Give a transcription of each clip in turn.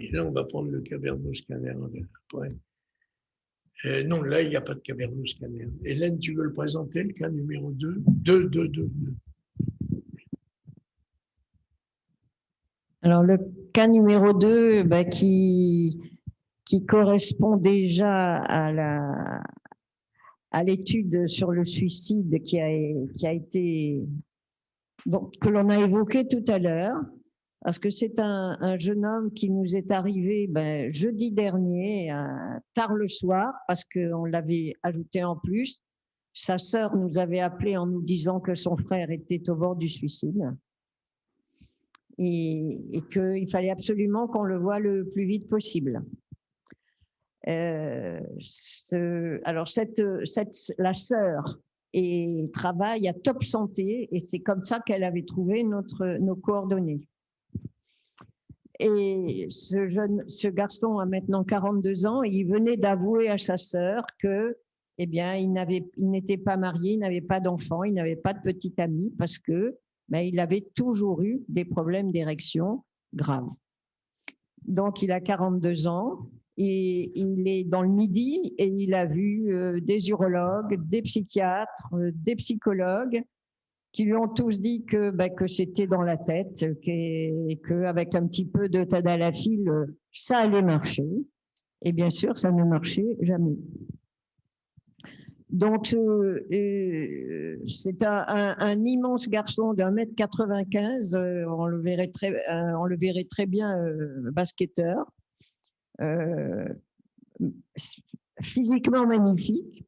Et là, on va prendre le cavernoscanner après. Non, là, il n'y a pas de cavernoscanner. Hélène, tu veux le présenter, le cas numéro 2 ? 2. Alors, le cas numéro 2, qui correspond déjà à l'étude sur le suicide qui a été, donc, que l'on a évoqué tout à l'heure, parce que c'est un jeune homme qui nous est arrivé jeudi dernier, tard le soir, parce qu'on l'avait ajouté en plus. Sa sœur nous avait appelé en nous disant que son frère était au bord du suicide et qu'il fallait absolument qu'on le voie le plus vite possible. Alors, la sœur travaille à Top Santé et c'est comme ça qu'elle avait trouvé nos coordonnées. Et ce garçon a maintenant 42 ans et il venait d'avouer à sa sœur que, eh bien, il n'était pas marié, il n'avait pas d'enfant, il n'avait pas de petite amie parce que il avait toujours eu des problèmes d'érection graves. Donc, il a 42 ans et il est dans le Midi et il a vu des urologues, des psychiatres, des psychologues qui lui ont tous dit que c'était dans la tête et qu'avec un petit peu de tadalafil, ça allait marcher. Et bien sûr, ça ne marchait jamais. Donc, c'est un immense garçon d'1,95 m, on le verrait très bien basketteur, physiquement magnifique.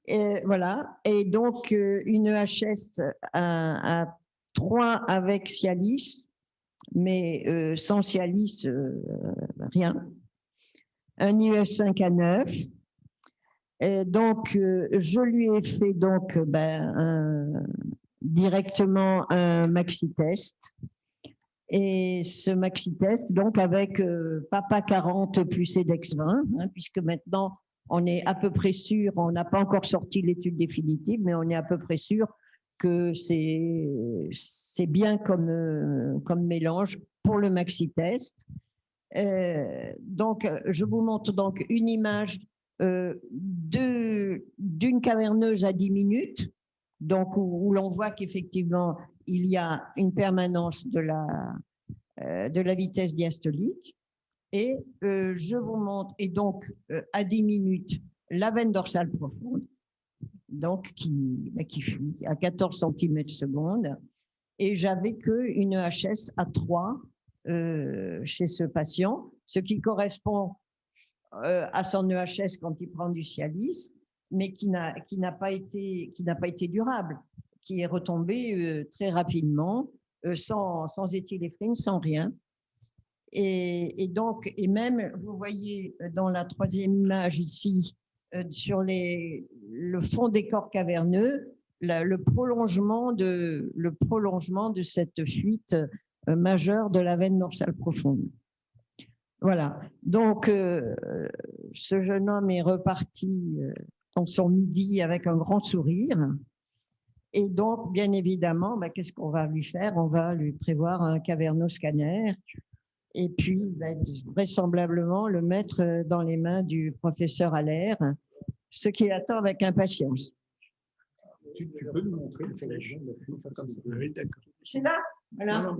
Et voilà, et donc une HS à 3 avec Cialis, mais sans Cialis, rien. Un IF5 à 9. Et donc, je lui ai fait donc directement un maxi-test. Et ce maxi-test, donc avec Papa 40 plus EDEX 20, puisque maintenant, on est à peu près sûr, on n'a pas encore sorti l'étude définitive, mais on est à peu près sûr que c'est bien comme mélange pour le maxi-test. Donc, je vous montre donc une image d'une caverneuse à 10 minutes, donc où l'on voit qu'effectivement, il y a une permanence de la vitesse diastolique. Et je vous montre, et donc à 10 minutes, la veine dorsale profonde, donc qui fuit à 14 cm/s. Et j'avais qu'une HS à 3 chez ce patient, ce qui correspond à son EHS quand il prend du Cialis, mais qui n'a pas été durable, qui est retombé très rapidement, sans éthyléphrine, sans rien. Et donc, et même, vous voyez dans la troisième image ici, sur le fond des corps caverneux, le prolongement de cette fuite majeure de la veine dorsale profonde. Voilà. Donc, ce jeune homme est reparti dans son Midi avec un grand sourire. Et donc, bien évidemment, qu'est-ce qu'on va lui faire? On va lui prévoir un cavernoscanner et puis vraisemblablement le mettre dans les mains du professeur Allaire, ce qui attend avec impatience. Tu peux nous montrer le prolongement de la fuite comme ça? Oui, d'accord. C'est là, voilà.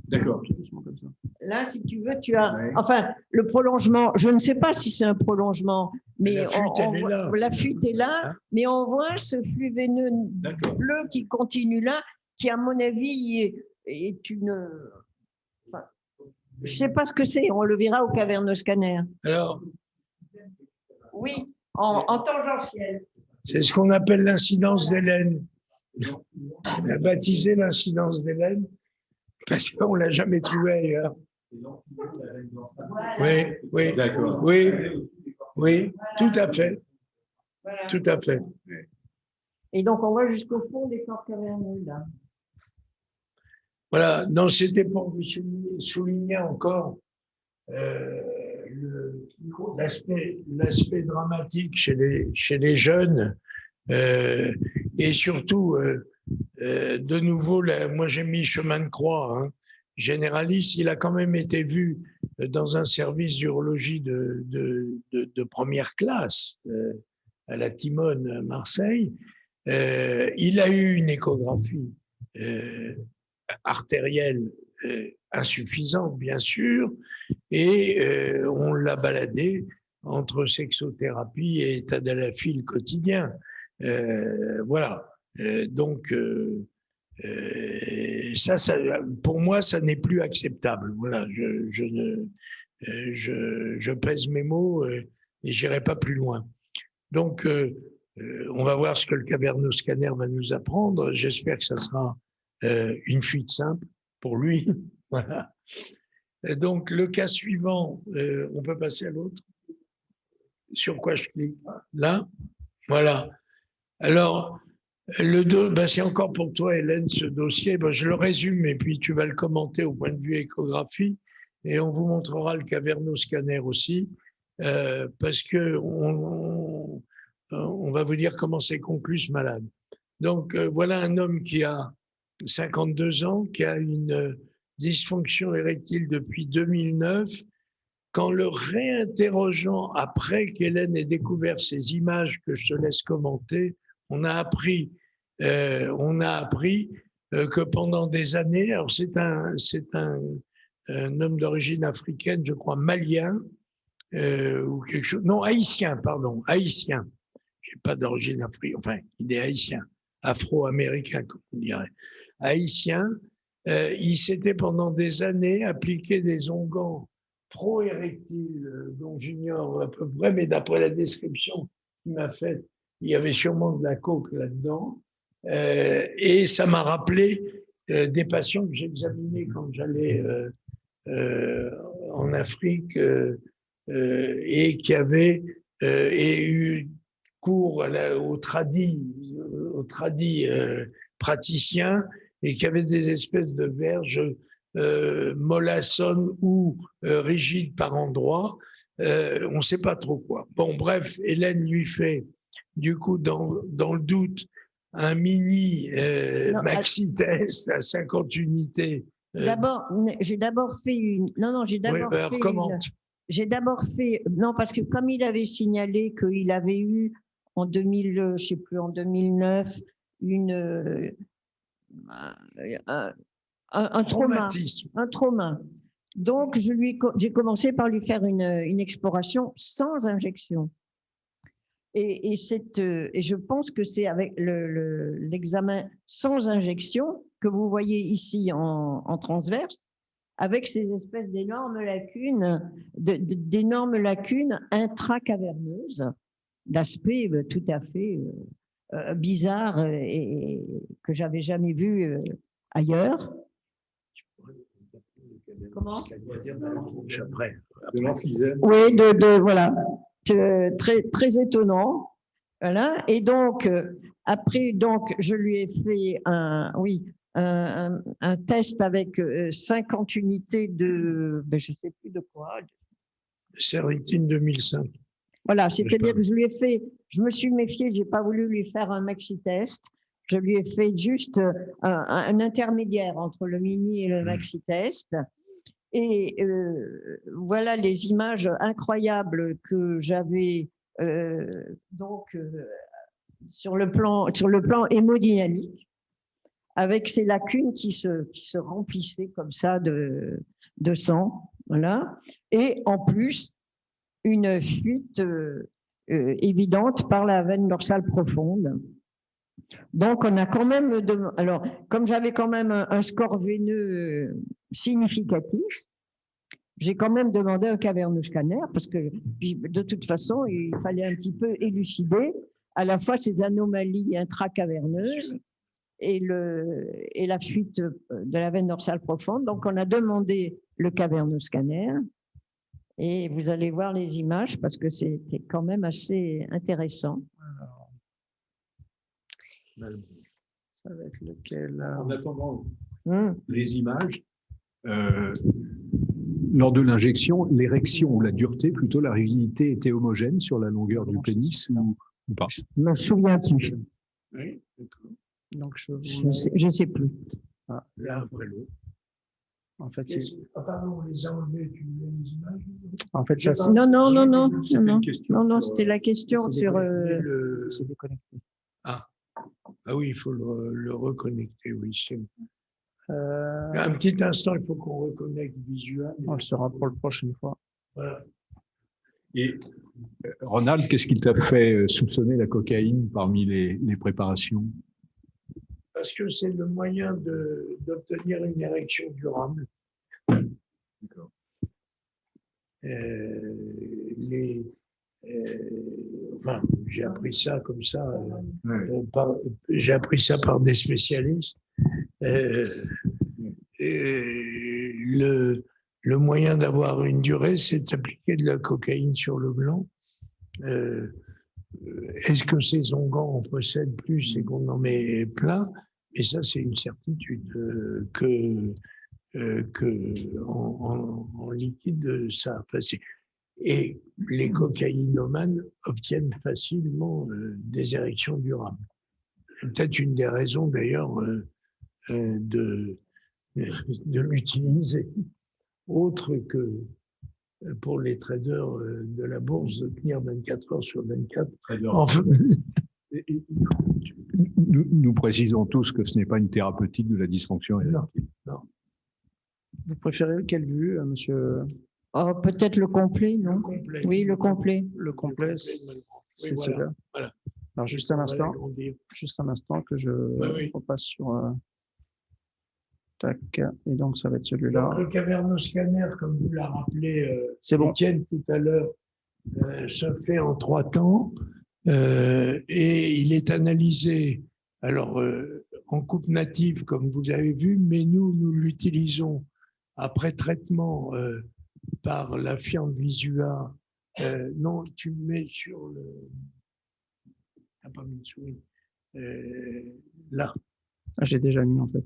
D'accord, tout doucement comme ça. Là, si tu veux, tu as... Enfin, le prolongement, je ne sais pas si c'est un prolongement, mais la fuite est là, mais on voit ce flux veineux bleu qui continue là, qui, à mon avis, est une... Enfin, je ne sais pas ce que c'est, on le verra au cavernoscanner. Alors, oui, en tangentiel. C'est ce qu'on appelle l'incidence d'Hélène. On a baptisé l'incidence d'Hélène parce qu'on ne l'a jamais trouvé ailleurs. Oui, oui, d'accord. Oui, oui, tout à fait. Voilà. Tout à fait. Et donc, on va jusqu'au fond des corps caverneux, là. Voilà, non, c'était pour vous souligner encore l'aspect dramatique chez les jeunes et surtout, de nouveau, moi j'ai mis chemin de croix, hein, généraliste, il a quand même été vu dans un service d'urologie de première classe à la Timone à Marseille. Il a eu une échographie artérielle insuffisante, bien sûr, et on l'a baladé entre sexothérapie et tadalafil quotidien. Voilà. Donc, ça, pour moi, ça n'est plus acceptable. Voilà, je pèse mes mots et j'irai pas plus loin. Donc, on va voir ce que le cavernoscanner va nous apprendre. J'espère que ça sera une fuite simple pour lui. Voilà. Et donc, le cas suivant, on peut passer à l'autre. Sur quoi je clique? Là? Voilà. Alors, c'est encore pour toi, Hélène, ce dossier. Je le résume et puis tu vas le commenter au point de vue échographie et on vous montrera le cavernoscanner aussi parce que on va vous dire comment s'est conclu ce malade. Donc, voilà un homme qui a 52 ans, qui a une dysfonction érectile depuis 2009. Qu'en le réinterrogeant après qu'Hélène ait découvert ces images que je te laisse commenter, on a appris que pendant des années, alors c'est un homme d'origine africaine, je crois malien ou quelque chose, non haïtien, pardon, haïtien. Je n'ai pas d'origine africaine, enfin il est haïtien, afro-américain comme on dirait, haïtien. Il s'était pendant des années appliqué des onguents pro-érectiles dont j'ignore à peu près, mais d'après la description qu'il m'a faite, il y avait sûrement de la coke là-dedans. Et ça m'a rappelé des patients que j'examinais quand j'allais en Afrique et qui avaient eu cours au tradi praticiens et qui avaient des espèces de verges mollassonnes ou rigides par endroits. On ne sait pas trop quoi. Bon, bref, Hélène lui fait, du coup, dans le doute, un mini maxi-test à 50 unités. J'ai d'abord fait une. Non, j'ai d'abord fait. J'ai d'abord fait. Non, parce que comme il avait signalé qu'il avait eu en 2000, je sais plus, en 2009, un trauma. Donc, j'ai commencé par lui faire une exploration sans injection. Et je pense que c'est avec l'examen sans injection que vous voyez ici en transverse, avec ces espèces d'énormes lacunes intracaverneuses, d'aspect tout à fait bizarre et que j'avais jamais vu ailleurs. Comment? De l'emphysème. Oui, voilà. Très, très étonnant. Voilà. Et donc, après, je lui ai fait un test avec 50 unités de, je ne sais plus de quoi. Serritine 2005. Voilà, c'est-à-dire que je me suis méfiée, je n'ai pas voulu lui faire un maxi-test. Je lui ai fait juste un intermédiaire entre le mini et le maxi-test. Et voilà les images incroyables que j'avais sur le plan hémodynamique, avec ces lacunes qui se remplissaient comme ça de sang, voilà. Et en plus une fuite évidente par la veine dorsale profonde. Donc, on a quand même, alors, comme j'avais quand même un score veineux significatif, j'ai quand même demandé un cavernoscanner parce que de toute façon, il fallait un petit peu élucider à la fois ces anomalies intracaverneuses et la fuite de la veine dorsale profonde. Donc, on a demandé le cavernoscanner et vous allez voir les images parce que c'était quand même assez intéressant. Ça va être lequel? En attendant les images, lors de l'injection, l'érection ou la dureté, plutôt la rigidité était homogène sur la longueur du pénis ou pas? Je ne me souviens plus. Oui, d'accord. Donc, je ne sais plus. L'un après l'autre. En fait, pardon, on les a enlevés, tu les images. En fait, ça, J'ai c'est pas- C'était une question non, sur, c'était la question c'est sur. déconnecté. Ah oui, il faut le reconnecter, oui. Euh, Un petit instant, il faut qu'on reconnecte visuel. on le saura pour la prochaine fois. Voilà. Et Ronald, qu'est-ce qui t'a fait soupçonner la cocaïne parmi les préparations? Parce que c'est le moyen d'obtenir une érection durable. D'accord. Les, enfin, j'ai appris ça comme ça, Ouais. j'ai appris ça par des spécialistes. Le moyen d'avoir une durée, c'est de s'appliquer de la cocaïne sur le gland. Est-ce que ces onguents en possèdent plus et qu'on en met plein? Et ça, c'est une certitude que en liquide, ça. Enfin, et les cocaïnomanes obtiennent facilement des érections durables. C'est peut-être une des raisons d'ailleurs de l'utiliser, autre que pour les traders de la bourse de tenir 24 heures sur 24. Enfin, Nous précisons tous que ce n'est pas une thérapeutique de la dysfonction érectile. non. Vous préférez quelle vue, monsieur? Oh, peut-être le complet, non? Le complet. Oui, le complet. Le complet, Oui, c'est voilà. celui-là. Voilà. Alors, juste un On va instant. l'agrandir. Juste un instant que je Oui. repasse sur. Tac. Et donc, ça va être Donc, celui-là. le cavernoscanner, comme vous l'a rappelé C'est bon. Étienne tout à l'heure, se fait en 3 temps et il est analysé alors en coupe native, comme vous avez vu, mais nous l'utilisons après traitement par la firme Visua. Non, tu me mets sur le. T'as pas mis sur là. Ah, j'ai déjà mis, en fait.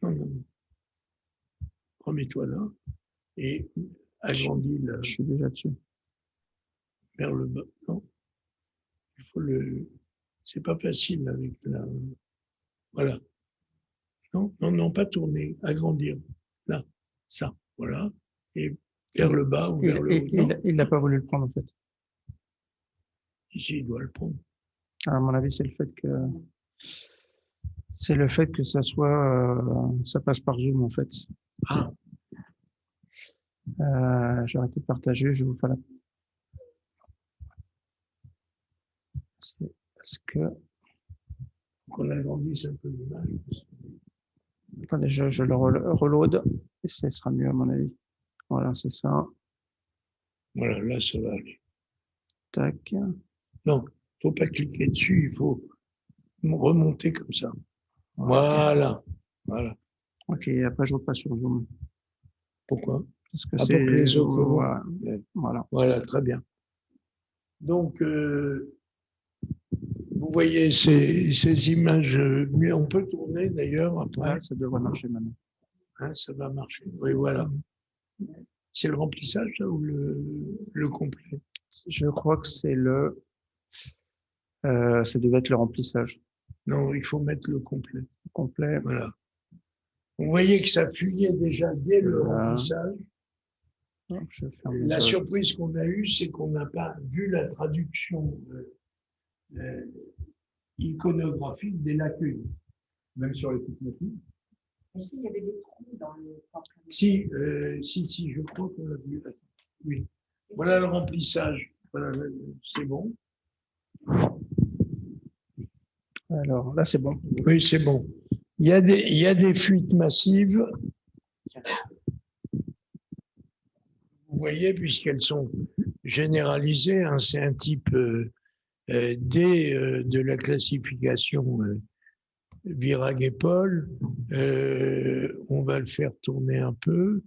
Non. Remets-toi là et agrandis là Je suis déjà dessus. vers le bas. Non, il faut le. C'est pas facile avec la. Voilà. Non, pas tourner, agrandir. Là, ça, voilà. Et vers le bas ou vers le haut. Non, Il n'a pas voulu le prendre, en fait. ici, il doit le prendre. À mon avis, c'est le fait que ça soit, ça passe par Zoom, en fait. Ah, J'ai arrêté de partager, je vous fais la. C'est parce que. qu'on agrandisse un peu l'image. Attendez, je le reload et ça sera mieux, à mon avis. Voilà, c'est ça. Voilà, là, ça va aller. Tac. Non, il ne faut pas cliquer dessus, il faut remonter comme ça. Voilà. Ok, après, je repasse sur Zoom. Pourquoi? Parce que Ah, c'est. pour que les autres Voilà. voient. Voilà. Voilà, très bien. Donc, vous voyez ces images, mais on peut tourner d'ailleurs après. Ouais, ça devrait marcher maintenant. Hein, ça va marcher. Oui, voilà. C'est le remplissage là, ou le complet? Je crois que c'est ça devait être le remplissage Non, il faut mettre le complet. complet. Voilà. Vous voyez que ça fuyait déjà dès le Voilà. remplissage. Donc, je ferme La ça. surprise qu'on a eue, c'est qu'on n'a pas vu la traduction iconographique des lacunes. Même sur les petites natives. Mais s'il y avait des trous dans le. Si, je crois qu'on l'a vu. Attends. Oui. Voilà le remplissage. Voilà, c'est bon. Alors, là, c'est bon. Oui, c'est bon. Il y a des fuites massives. Vous voyez, puisqu'elles sont généralisées, hein, c'est un type D de la classification Virag-Paul. On va le faire tourner un peu.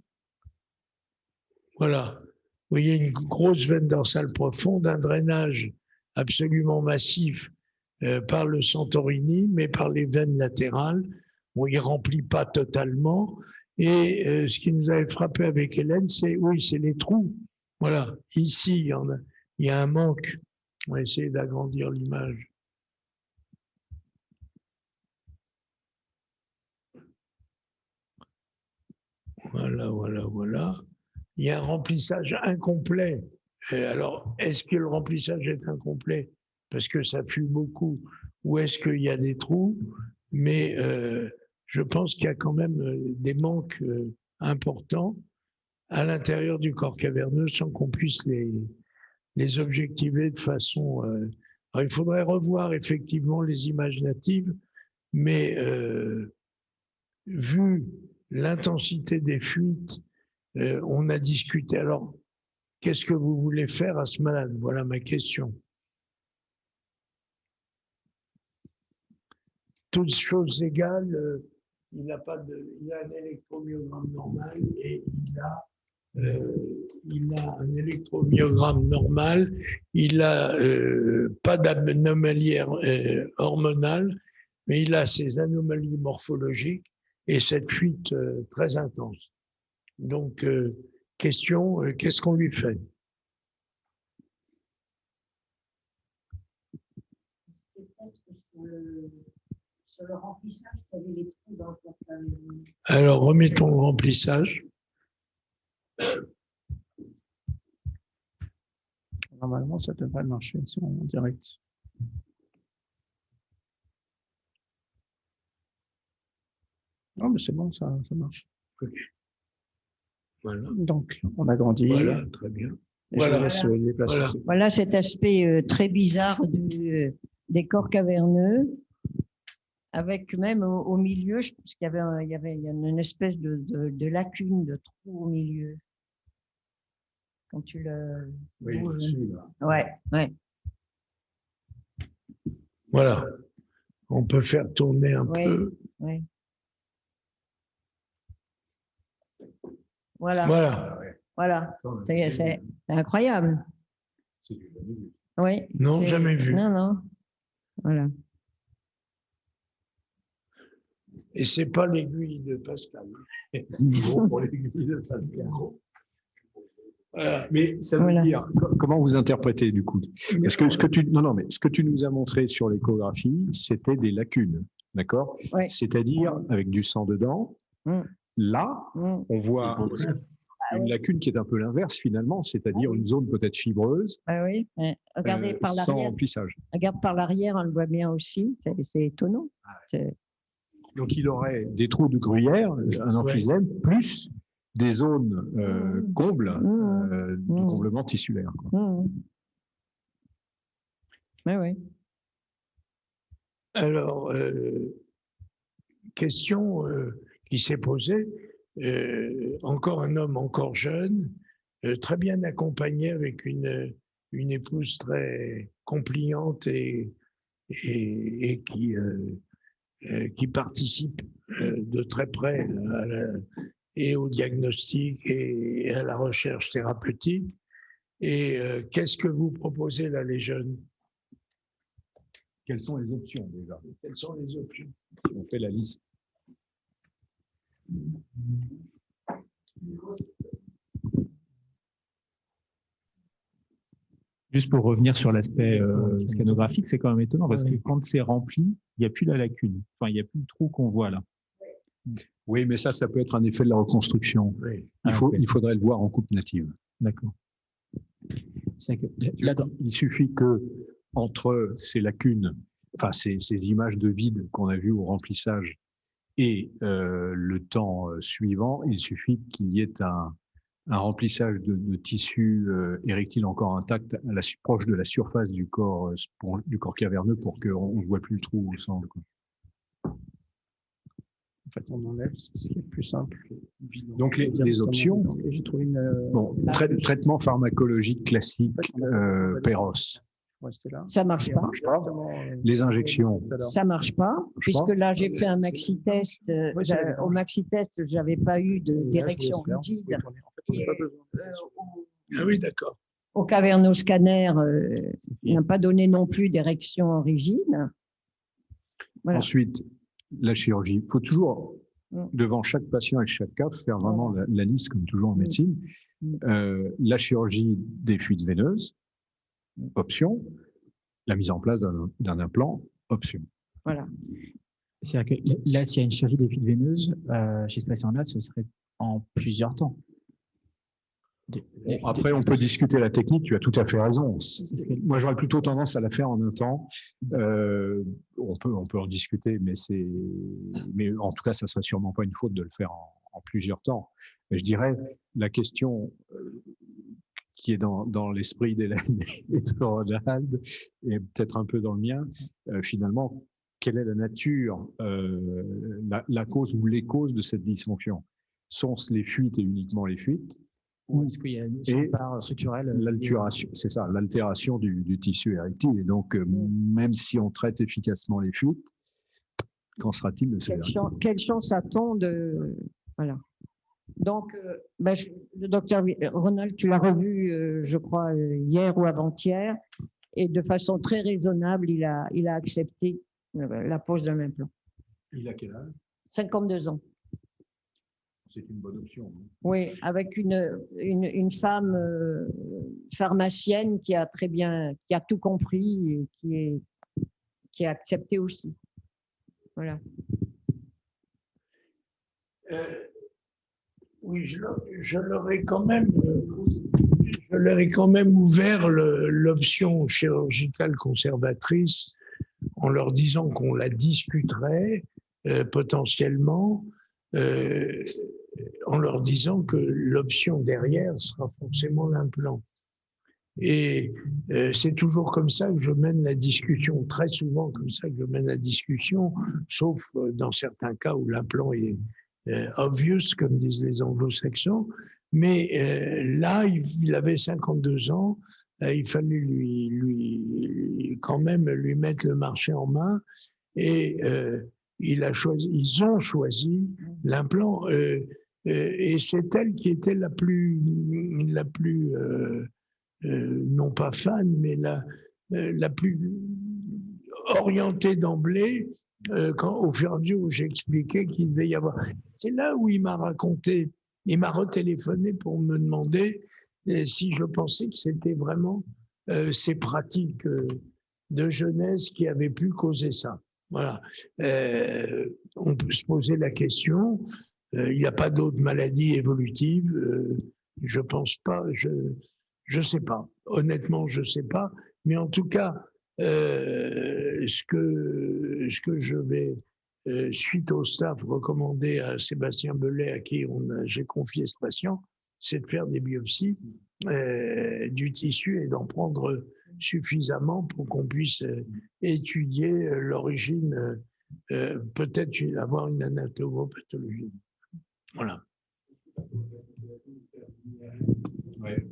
Voilà. Vous voyez une grosse veine dorsale profonde, un drainage absolument massif par le Santorini, mais par les veines latérales. Bon, il ne remplit pas totalement. Et ce qui nous avait frappé avec Hélène, c'est les trous. Voilà, ici, il y a un manque. On va essayer d'agrandir l'image. Voilà. Il y a un remplissage incomplet. Alors, est-ce que le remplissage est incomplet parce que ça fuit beaucoup ou est-ce qu'il y a des trous? Mais je pense qu'il y a quand même des manques importants à l'intérieur du corps caverneux sans qu'on puisse les objectiver de façon... alors, il faudrait revoir effectivement les images natives, mais vu l'intensité des fuites, on a discuté. Alors, qu'est-ce que vous voulez faire à ce malade? Voilà ma question. Toutes choses égales, il a un électromyogramme normal et il a un électromyogramme normal, il n'a pas d'anomalie hormonale, mais il a ces anomalies morphologiques et cette fuite très intense. Donc, question, qu'est-ce qu'on lui fait? Sur le remplissage, il y avait les trous dans le portail. Alors, remettons le remplissage. Normalement, ça devrait marcher si on est en direct. Non, mais c'est bon, ça marche. Okay. Voilà. Donc, on agrandit. Voilà, très bien. Et je vous laisse les placer. Voilà cet aspect très bizarre des corps caverneux, avec même au milieu, je pense qu'il y avait une espèce de lacune, de trou au milieu. Quand tu le bouges. Ouais. Voilà. On peut faire tourner un peu. Oui. Voilà. C'est incroyable. Oui. Non, jamais vu. Non. Voilà. Et c'est pas l'aiguille de Pascal. Pour l'aiguille de Pascal. Voilà. Mais ça veut dire, comment vous interprétez du coup? Est-ce que ce que tu nous as montré sur l'échographie, c'était des lacunes, d'accord? C'est-à-dire avec du sang dedans. Là, on voit une lacune qui est un peu l'inverse finalement, c'est-à-dire une zone peut-être fibreuse. Regardez par l'arrière. Sans remplissage. Regarde par l'arrière, on le voit bien aussi. C'est étonnant. Donc il aurait des trous de gruyère, un emphysème, plus des zones combles, de comblement tissulaire. Oui. Alors, question qui s'est posée, encore un homme encore jeune, très bien accompagné avec une épouse très compliante et qui participe de très près et au diagnostic et à la recherche thérapeutique. Et qu'est-ce que vous proposez là, les jeunes? Quelles sont les options déjà? Quelles sont les options? On fait la liste. Juste pour revenir sur l'aspect scannographique, c'est quand même étonnant parce que quand c'est rempli, il n'y a plus la lacune. Enfin, il n'y a plus le trou qu'on voit là. Oui, mais ça peut être un effet de la reconstruction. Oui. Il faudrait le voir en coupe native. D'accord. Il suffit que entre ces lacunes, enfin ces images de vide qu'on a vues au remplissage et le temps suivant, il suffit qu'il y ait un remplissage de tissu érectile encore intact proche de la surface du corps caverneux pour qu'on ne voit plus le trou au centre. En fait, on enlève ce qui est plus simple. Donc, les options, j'ai trouvé traitement pharmacologique classique, Péros. Ça marche pas. Les injections. Ça marche pas, puisque là, j'ai fait un maxi-test. Au maxi-test, j'avais pas eu d'érection rigide. Ah oui, d'accord. Au cavernoscanner, il n'a pas donné non plus d'érection rigide. Voilà. Ensuite, la chirurgie. Il faut toujours, devant chaque patient et chaque cas, faire vraiment la liste, comme toujours en médecine. La chirurgie des fuites veineuses, option. La mise en place d'un implant, option. Voilà. C'est-à-dire que là, s'il y a une chirurgie des fuites veineuses, chez ce patient-là, ce serait en plusieurs temps. Bon, après, on peut discuter la technique, tu as tout à fait raison. Moi, j'aurais plutôt tendance à la faire en un temps. On peut en discuter, mais en tout cas, ça ne serait sûrement pas une faute de le faire en plusieurs temps. Mais je dirais, la question qui est dans l'esprit et de Ronald, et peut-être un peu dans le mien, finalement, quelle est la nature, la cause ou les causes de cette dysfonction? Sont-ce les fuites et uniquement les fuites? Ou est-ce qu'il y a une part structurelle? L'altération, c'est ça, l'altération du tissu érectile. Et donc, même si on traite efficacement les fuites, qu'en sera-t-il de ces dernières? Quelle chance a-t-on de... Voilà. Donc, le docteur Ronald, tu l'as revu, je crois, hier ou avant-hier, et de façon très raisonnable, il a accepté la pose d'un implant. Il a quel âge? 52 ans. C'est une bonne option. Oui, avec une femme pharmacienne qui a tout compris et qui a accepté aussi. Voilà. Oui, je leur ai quand même ouvert l'option chirurgicale conservatrice en leur disant qu'on la discuterait potentiellement, en leur disant que l'option derrière sera forcément l'implant. Et c'est toujours comme ça que je mène la discussion, très souvent comme ça que je mène la discussion, sauf dans certains cas où l'implant est obvious, comme disent les anglo-saxons. Mais là, il avait 52 ans, il fallait quand même lui mettre le marché en main, et ils ont choisi l'implant, et c'est elle qui était la plus non pas fan, mais la plus orientée d'emblée, au fur et à mesure où j'expliquais qu'il devait y avoir. C'est là où il m'a retéléphoné pour me demander si je pensais que c'était vraiment ces pratiques de jeunesse qui avaient pu causer ça. Voilà. On peut se poser la question. Il n'y a pas d'autres maladies évolutives. Je pense pas. Je sais pas. Honnêtement, je sais pas. Mais en tout cas, ce que je vais, suite au staff, recommander à Sébastien Belay, à qui j'ai confié ce patient, c'est de faire des biopsies du tissu et d'en prendre suffisamment pour qu'on puisse étudier l'origine, peut-être avoir une anatomopathologie. Voilà. Ouais.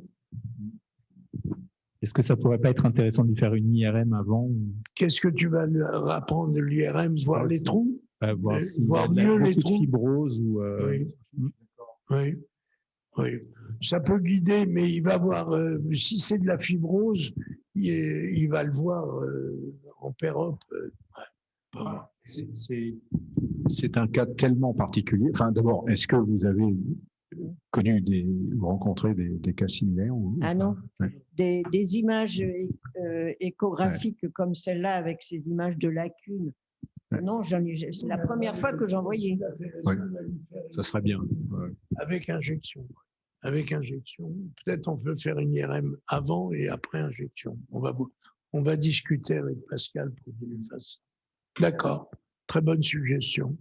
Est-ce que ça pourrait pas être intéressant de lui faire une IRM avant? Qu'est-ce que tu vas leur apprendre de l'IRM? Voir les trous? Voir s'il voir y a mieux les beaucoup de trous? fibrose ou... Oui. Oui. Ça peut guider, mais il va voir, si c'est de la fibrose, il va le voir en pérope. C'est un cas tellement particulier. Enfin, d'abord, est-ce que vous avez connu ou rencontré des cas similaires Ah non, ouais. des images échographiques comme celle-là avec ces images de lacunes. Ouais. Non, c'est la première fois que j'en voyais. Oui, ça serait bien. Ouais. Avec injection. Avec injection. Peut-être on peut faire une IRM avant et après injection. On va discuter avec Pascal pour qu'il le fasse. D'accord. Très bonne suggestion.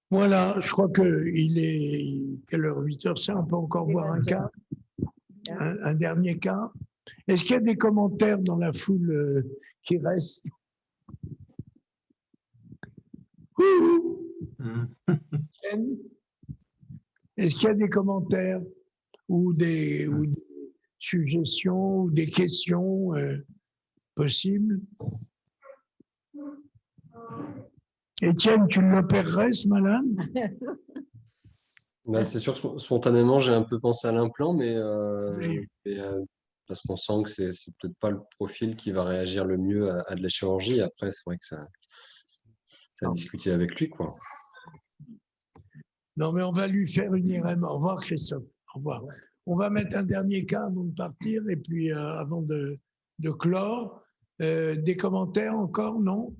Voilà, je crois qu'il est quelle heure? 8h05, on peut encore voir un cas, un dernier cas. Est-ce qu'il y a des commentaires dans la foule qui restent? Est-ce qu'il y a des commentaires ou des suggestions ou des questions possibles? Étienne, tu l'opérerais, ce malade? C'est sûr que spontanément, j'ai un peu pensé à l'implant, mais parce qu'on sent que c'est peut-être pas le profil qui va réagir le mieux à de la chirurgie. Après, c'est vrai que ça a discuté avec lui, quoi. Non, mais on va lui faire une IRM. Au revoir, Christophe. Au revoir. On va mettre un dernier cas avant de partir et puis avant de clore. Des commentaires encore, non?